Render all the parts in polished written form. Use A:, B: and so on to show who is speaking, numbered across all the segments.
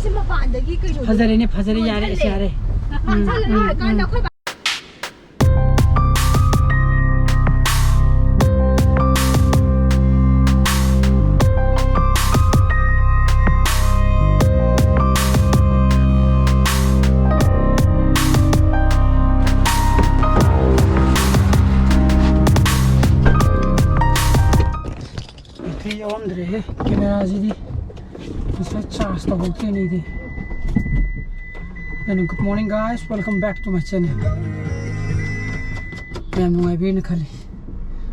A: Fazare fazare yare share. Camera ji charge to hote nahi thi. Then good morning guys, welcome back to my channel. Main ngai bin khali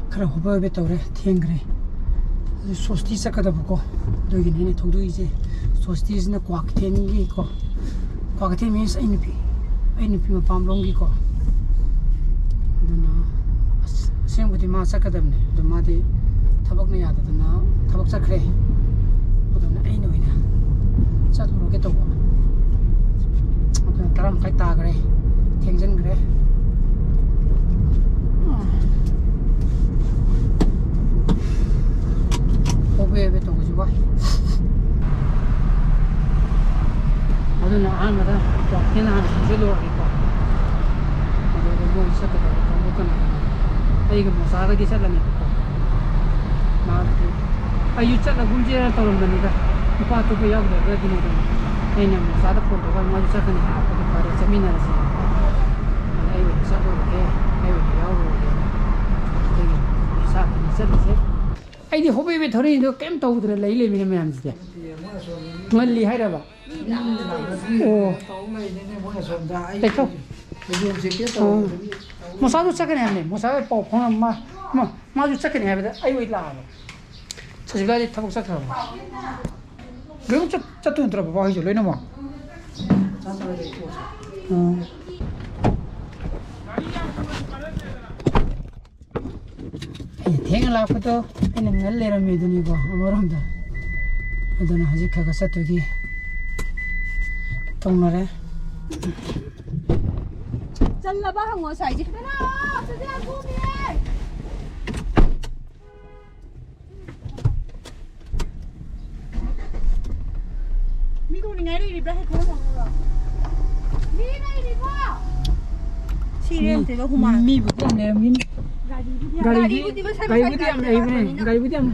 A: khara hoba be tawre thengre sosti sakada ko dogi ne thodu ije sosti is na kwak then gi ko kwak then means inp ma pam long gi ko duna sem budi ma sakadam ne do ma di thabak na yada na thabak sakre odona ai no ina chat ro ke to ko taram kai ta gre thengjen gre hobe be to ji ba odona an mara to kena je lo ri ko odona mo isa ka ko mo kana ai ga mo sa ga gi chat la ni ko ma ayu chat la gun je to ron ni ga pa to pe yaw de ga di no de ai na mo sa da ko to ga mo chat ni ha ko pa re semina ra si ai we sa do ke ai we yaw ro ke ai sa ni chat ni se ai di hobe be thori do kem to udre lai le mi me am ji ngal li hai ra ba o te ko mo sa do second hand ne mo sa po phone ma ju second hand ba ai we la ba chhi ga di thak sak ra gum chat tu tra ba hi jo le na ma theng la ko to en ngal le ra me du ni ba amaram da adana haji kha ga sat gi tong na re chal la ba ngo sai ji na sa ja gu mi mi ko ni ngai ri bra he ko mo ra mi nai ri ba si ren te ga huma mi bu ko ne min gari budi am nei bne gari budi am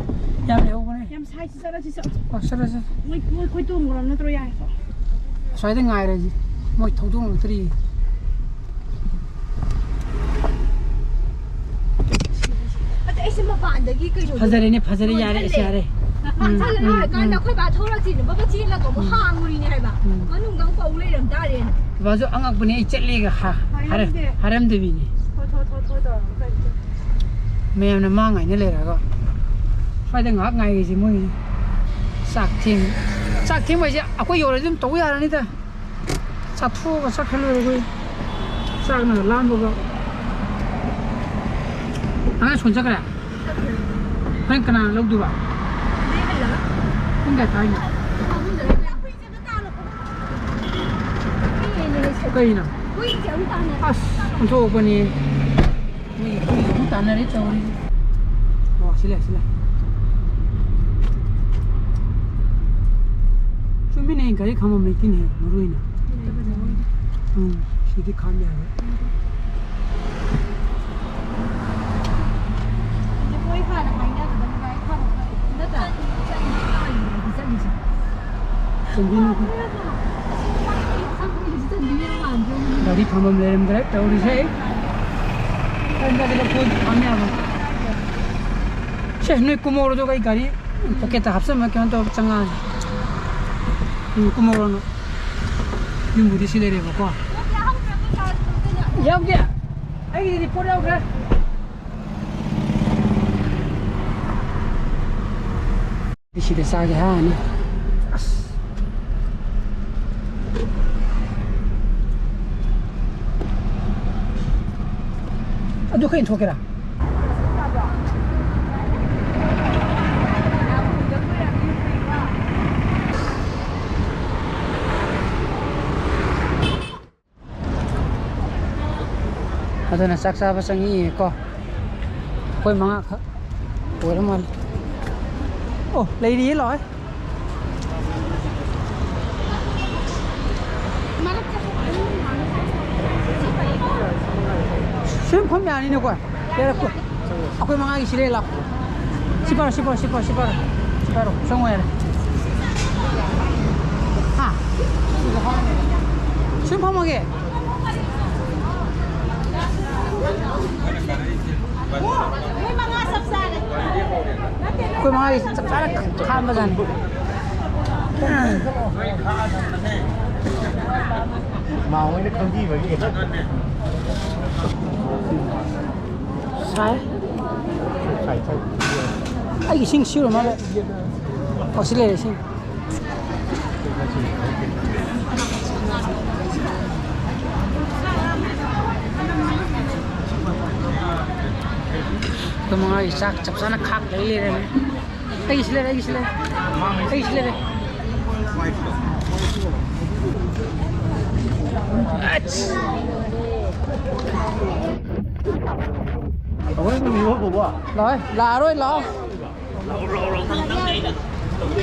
A: yam le ho ne yam sai sara sa moi tu mo na tro ya sai de ngai re ji moi thau tu mo tri ate ese ma ban da gi kai jo fazare yare share chal na kan da khoi ba thorak ji ba ba ji la ko mo hang uri ne hai ba manung gang pau le ram da re ba jo angak bune I chet le ga ha haram de bi ni tho me am na ma ngai ne le ra ko phải de ngak ngai ji moi sak thing ba ji akoi yo le dum to ya ni ta sak thu ga sak khalo ko sak na lam bo ga ana chon cha ka phanh kana lok du ba không để tay nhỉ cây nào con thô con đi không tàn này cho đi xin lỗi chúng mình này cái không mà mình tin này nó ruin à chỉ đi khám nhà đấy Dari thambam le ram direct auri se anda de phone amya ba che noi kumoro do kai gari pocket hapsa ma kyan to changa kumoro no yum budi sile re ba ko yam dia ai di pora ga isi de sa ga ha ni ado kain thokera adana saksa basangi ko koi manga kha oi mal oh lấy đi rồi ꯐꯝ ꯌꯥꯅꯤꯅꯦꯀꯣ ꯌꯥꯔꯛꯄ ꯑꯩꯈꯣꯏ ꯃꯉꯥꯒꯤ ꯁꯤꯂꯦ ꯂꯥꯛ ꯁꯤꯄꯥꯔꯣ ꯆꯪꯉꯣ ꯌꯥꯔꯦ ꯍꯥ ꯁꯨꯝ ꯐꯝꯃꯒꯦ ꯑꯩꯈꯣꯏ ꯃꯉꯥꯒꯤ ꯆꯞ ꯆꯥꯅ ꯈꯥꯝꯕꯖꯥꯠꯅꯤ
B: 마음을 컨디 버기
A: ꯁꯥꯏ
B: ꯁꯥꯏ
A: ꯑꯩꯒꯤ ꯏꯁꯤꯡ ꯁꯤꯔꯣ ꯃꯥꯜꯂꯦ ꯁꯤ ꯂꯩꯔꯦ ꯏꯁꯤꯡ ꯑꯩꯈꯣꯏ ꯃꯉꯥꯒꯤ ꯆꯥꯛ ꯆꯞ ꯆꯥꯅ ꯈꯥꯛ ꯂꯩꯔꯦ ꯑꯩꯒꯤꯁꯤ ꯂꯩꯔꯦ ꯂꯥꯛꯑꯔꯣꯏ ꯂꯥꯛꯑꯣ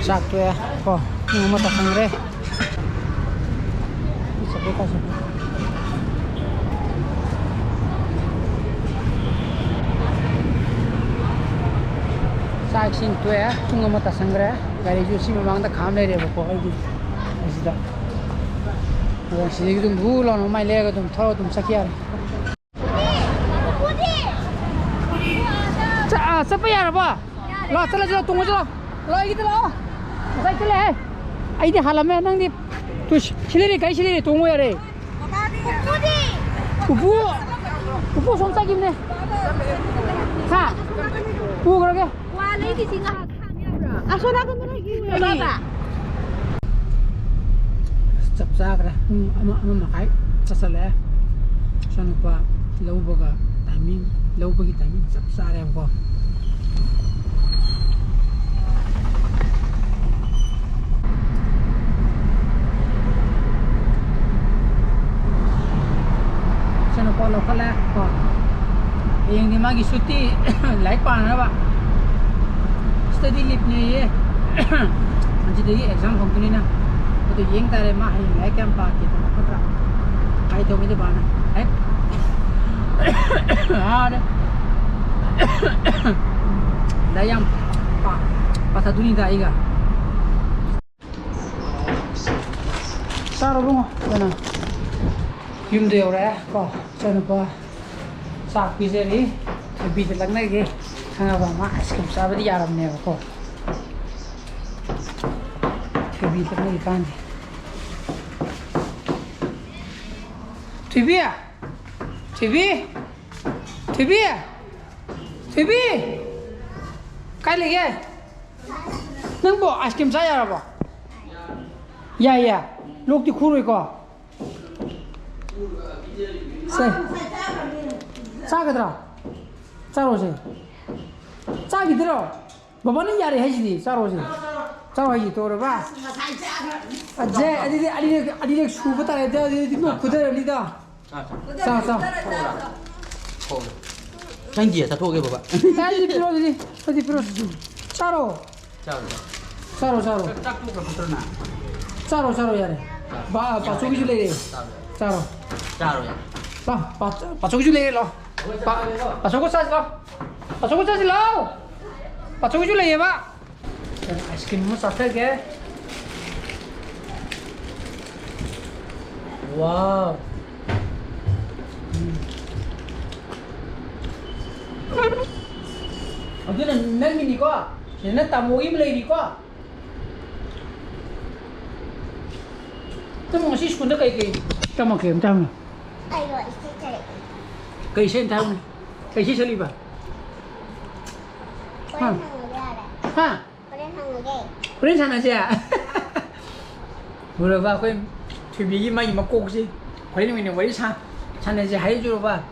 A: ꯆꯥꯛ ꯇꯣꯛꯑꯦ ꯀꯣ ꯄꯨꯡ ꯑꯃ ꯇꯥꯁꯟꯈ꯭ꯔꯦ ꯆꯥꯛ ꯏꯁꯤꯡ ꯇꯣꯛꯑꯦ ꯄꯨꯡ ꯑꯃ ꯇꯥꯁꯟꯈ꯭ꯔꯦ ꯒꯥꯔꯤꯁꯨ ꯁꯤ ꯃꯃꯥꯡꯗ ꯈꯥꯝ ꯂꯩꯔꯦꯕꯀꯣ ꯑꯩꯒꯤ ꯑꯁꯤꯗ ꯑꯗꯣ ꯁꯤꯗꯒꯤ ꯑꯗꯨꯝ ꯚꯨ ꯂꯥꯎꯅ ꯃꯥꯏ ꯂꯩꯔꯒ ꯑꯗꯨꯝ ꯊꯧꯔ ꯑꯗꯨꯝ ꯆꯠꯈꯤ ꯌꯥꯔꯦ ꯆꯠꯄ ꯌꯥꯔꯕꯣ ꯂꯥꯛ ꯆꯠꯂꯁꯤ ꯂꯥꯛ ꯇꯣꯡꯉꯁꯤ ꯂꯥꯛ ꯑꯩꯒꯤꯗ ꯂꯥꯛꯑꯣ ꯉꯁꯥꯏ ꯆꯠꯂꯦ ꯑꯩꯗꯤ ꯍꯥꯜꯂꯝꯃꯦ ꯅꯪꯗꯤ ꯁꯤꯂꯦꯔꯤ ꯒꯥꯔꯤ ꯁꯤꯂꯦꯔꯤ ꯇꯣꯡꯉꯣ ꯌꯥꯔꯦ ꯎꯄꯨ ꯁꯣꯝ ꯆꯠꯈꯤꯕꯅꯦ ꯍꯥ ꯄꯨꯈ꯭ꯔꯒꯦ
C: 와 레이디 지금 아 소나군들 해기야
A: ꯆꯞ ꯆꯥꯈ꯭ꯔꯦ ꯄꯨꯡ ꯑꯃ ꯃꯈꯥꯏ ꯆꯠꯁꯜꯂꯛꯑꯦ ꯏꯆꯥꯅꯨꯄꯥ ꯂꯧꯕꯒꯤ ꯇꯥꯏꯃꯤꯡ ꯆꯞ ꯆꯥꯔꯦꯕꯀꯣ ꯏꯆꯥꯅꯨꯄꯥ ꯂꯧꯈꯠꯂꯦ ꯀꯣ ꯍꯌꯦꯡꯗꯤ ꯃꯥꯒꯤ ꯁꯨꯇꯤ ꯂꯥꯏꯔꯤꯛ ꯄꯥꯅꯅꯕ ꯁ꯭ꯇꯗꯤ ꯂꯤꯞꯅꯦꯌꯦ ꯍꯧꯖꯤꯛꯇꯒꯤ ꯑꯦꯛꯖꯥꯝ ꯍꯧꯗꯣꯏꯅꯤꯅ ꯑꯗꯨ ꯌꯦꯡ ꯇꯥꯔꯦ ꯃꯥ ꯍꯌꯦꯡ ꯂꯥꯏꯔꯤꯛ ꯀꯌꯥꯝ ꯄꯥꯒꯦꯗꯣ ꯅꯠꯇ꯭ꯔꯥ ꯀꯥꯏ ꯇꯧꯒꯦꯗꯤ ꯄꯥꯅ ꯂꯥꯏꯔꯤꯛ ꯌꯥꯝ ꯄꯥꯊꯗꯣꯏꯅꯤꯗ ꯑꯩꯒ ꯆꯥꯔꯕꯣ ꯀꯩꯅꯣ ꯌꯨꯝꯗ ꯌꯧꯔꯛꯑꯦ ꯀꯣ ꯏꯆꯥꯅꯨꯄꯥ ꯆꯥꯛ ꯄꯤꯖꯔꯤ ꯊꯕꯤꯗ ꯂꯛꯅꯒꯦ ꯈꯪꯉꯕ ꯃꯥ ꯑꯥꯏꯁ ꯀ꯭ꯔꯤꯝ ꯆꯥꯕꯗꯤ ꯌꯥꯔꯕꯅꯦꯕꯀꯣ ꯊꯕꯤ ꯂꯛꯅꯒꯦ ꯀꯥꯟꯗꯦ ꯊꯣꯏꯕꯤ ꯀꯥꯏ ꯂꯩꯒꯦ ꯅꯪꯕꯨ ꯑꯥꯏꯁ ꯀ꯭ꯔꯤꯝ ꯆꯥ ꯌꯥꯔꯕꯣ ꯌꯥꯏ ꯂꯣꯛꯇꯤ ꯈꯨꯔꯣꯏꯀꯣ ꯁꯦ ꯆꯥꯒꯗ꯭ꯔꯥ ꯆꯥꯔꯣꯁꯦ ꯆꯥꯈꯤꯗ꯭ꯔꯣ ꯕꯕꯥꯅ ꯌꯥꯔꯦ ꯍꯥꯏꯁꯤꯗꯤ ꯆꯥꯔꯣꯁꯦ ꯆꯥꯔꯣ ꯍꯥꯏꯁꯤ ꯇꯧꯔꯕ ꯑꯖꯦ ꯑꯗꯨꯗꯤ ꯑꯅꯤꯔꯛ ꯁꯨꯕ ꯇꯥꯔꯦ ꯑꯗꯨꯗꯤ ꯅꯣꯛ ꯐꯨꯊꯔꯅꯤꯗ ꯆꯥ
D: ꯅꯪꯗꯤ ꯆꯠꯊꯣꯛꯑꯒꯦ ꯕꯕꯥ
A: ꯑꯗꯨꯗꯤ ꯄꯤꯔꯣ ꯑꯗꯨꯗꯤ ꯄꯤꯔꯣ ꯆꯥꯔꯣ ꯆꯥꯔꯣ
D: ꯆꯥꯛ ꯇꯣꯛꯈ꯭ꯔ ꯐꯠꯇ꯭ꯔꯣꯅ
A: ꯆꯥꯔꯣ ꯌꯥꯔꯦ ꯄꯥꯆꯣꯒꯤꯁꯨ ꯂꯩꯔꯦ ꯆꯥꯔꯣ
D: ꯌꯥꯔꯦ
A: ꯄꯥꯆꯣꯒꯤꯁꯨ ꯂꯩꯔꯦ ꯂꯥꯛꯑꯣ ꯄꯥꯆꯣꯒ ꯆꯥꯁꯤ ꯂꯥꯛꯑꯣ ꯄꯥꯆꯣꯒ ꯆꯥꯁꯤ ꯂꯥꯛꯑꯣ ꯄꯥꯆꯣꯒꯤꯁꯨ ꯂꯩꯌꯦꯕ 아이스 크림 한번 싹하게 와우 여기는 냉면이니까 얘는 따모기 플레이니까 또 뭔가 시식군데 까이까이 잠깐만 그럼 잠깐만
C: 아이고 진짜
A: 까이 센 다음에 까이 시설리봐 하 그런 장난이야. 물어봐, 그 TV기 많이 먹고 혹시 그러면 그냥 왜 장난이 해주러 봐.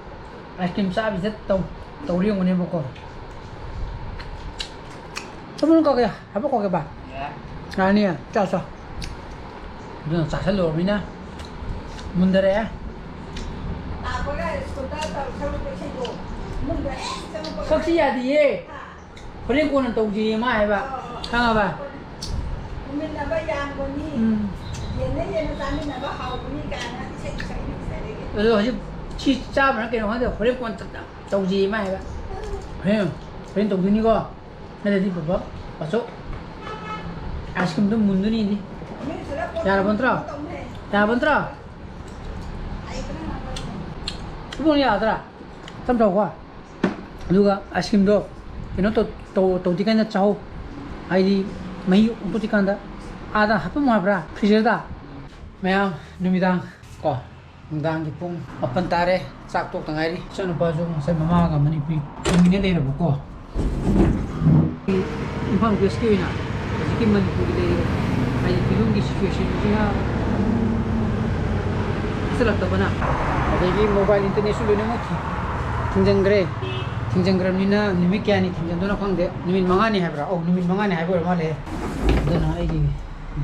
A: 아이스크림 서비스 또 우리 오늘 먹고. 또 먹는 거 그냥 해볼 거 봐. 아니야, 짜서. 너 자살 놓으면이나 문들에. 석시야 뒤에. 그런 거는 또 우리 마 해봐. 봐. 그래서 치 짜면 그냥 하는데 허리 권 떠지 마이가 그냥 동준이고 내가 네 봐봐 봤어 아시금도 문드니니 여러분 들어 여러분 들어 이번에 아들아 좀 더와 누가 아시금도 그냥 또 디간다 짜오 아이디 mấy ông tôi can đó à da hấp mua bra freezer da mẹ numitang ko ngang di pung open tare sak tok tangai ri chanu pa jo sai mama ga Manipur mine le ra ko Imphal ko ski na ki Manipur le ai filung ki situation ji ha sala ta bana adegi mobile internet su le mo ki Tingjang ni na nimit kya ni tingjang do na khang de nimit manga ni hai bra oh nimit manga ni hai bra ma le do na ai gi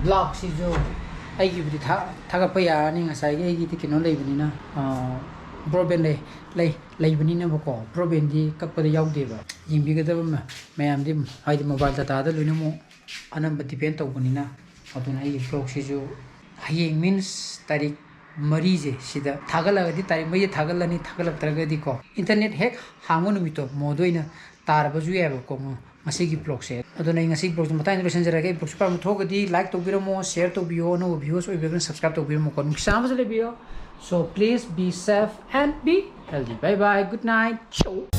A: block si jo ai gi bi tha ga pa ya ni nga sai gi ti kino lei bani na broadband lei bani na ba ko broadband di kap pa de yaw de ba yim bi ga da ma mayam di ai di mobile data da lo ni mo anam ba depend to bani na aduna ai gi block si jo hayeng means tarik मरीजे सिदा थागलगदी तारिक मै थागलनी थागलत्रगदी को internet हेक हांगो नुमितो मोदोइना तारबजु याबो को मसिगी blog से अदुना ngasi blog मताइ innovation Jarange blog पर मथोगदी like तो बिरमो share तो बियो no viewers ओइबेगन subscribe तो बिरमो को मिक्साम से ले बियो so please be safe and be healthy bye bye good night